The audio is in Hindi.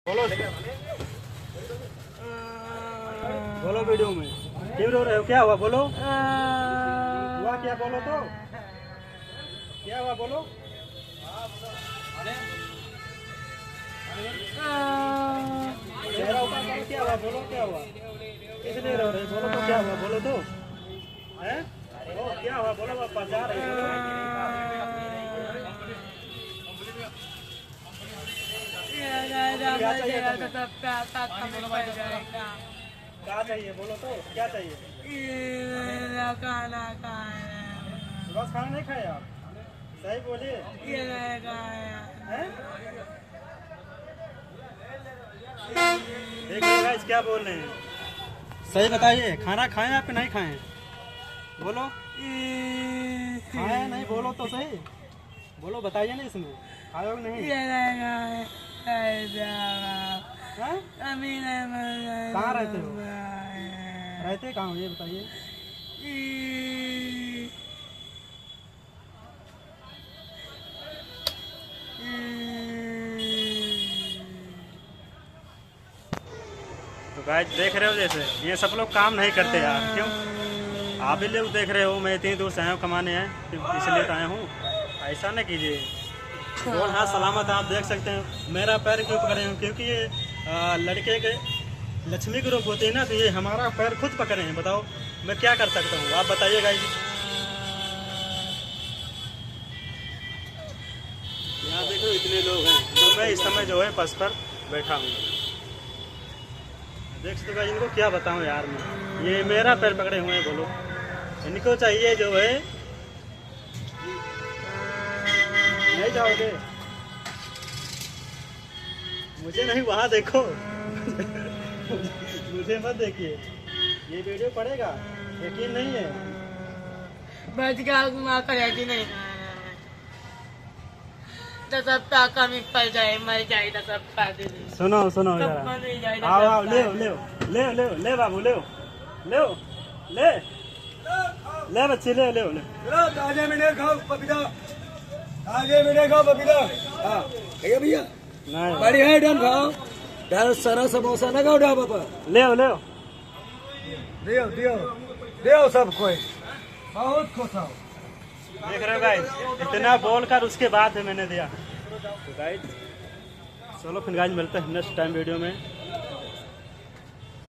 बोलो बोलो वीडियो में क्यों रो रहे हो? क्या हुआ बोलो? हुआ क्या? बोलो तो क्या हुआ बोलो? चेहरा ऊपर करो, क्या हुआ बोलो? क्या हुआ? इसलिए रो रहे? बोलो तो क्या हुआ? बोलो तो हैं? ओ क्या हुआ बोलो? वापस जा रहे बोलो। क्या चाहिए बोलो तो क्या चाहिए? बस खाना नहीं खाए आप? सही बोलिए। देखिए गाइस क्या बोल रहे हैं, सही बताइए। खाना खाएं आप नहीं खाएं? बोलो खाएं नहीं? बोलो तो सही बोलो, बताइए ना इसमें खाओ नहीं? कहाँ रहते हो? रहते कहाँ हो ये बताइए? तो गाइस देख रहे हो, जैसे ये सब लोग काम नहीं करते यार। क्यों? आप भी लोग देख रहे हो, मैं इतनी दूर से आया हूँ कमाने हैं, इसलिए तो आया हूँ। ऐसा ना कीजिए। दोनों हाथ सलामत आप देख सकते हैं। मेरा पैर क्यों पकड़े हैं? क्योंकि ये लड़के के लक्ष्मी के रूप होते हैं ना, तो ये हमारा पैर खुद पकड़े हैं। बताओ मैं क्या कर सकता हूँ? आप बताइए गाइस। यहाँ देखो इतने लोग हैं, तो मैं इस समय जो है बस पर बैठा हूँ। देख सकते हो इनको क्या बताऊँ यार मैं, ये मेरा पैर पकड़े हुए हैं। बोलो इनको चाहिए जो है। नहीं जाओगे? मुझे नहीं, वहाँ देखो। मुझे मत देखिए, ये वीडियो पड़ेगा। यकीन नहीं है? बच गया नहीं तो सब कमी पड़ जाए, मर जाए तो सब सुनो सुनो आओ आओ, ले ले ले ले ले बाबू, ले ले ले ले बच्चे, ले ले ले। ताजे मीठे खाओ पपीता, ताजे मीठे खाओ पपीता। हाँ भैया नहीं बड़ी है डम खाओ, यार सारा समोसा ना खाओ ढाबा पर। ले ले दियो दियो दियो सब कोई बहुत खुश हो। देख रहे हो गाइस, इतना बोलकर उसके बाद मैंने दिया। तो गाइस चलो फिर गाइस मिलते हैं नेक्स्ट टाइम वीडियो में।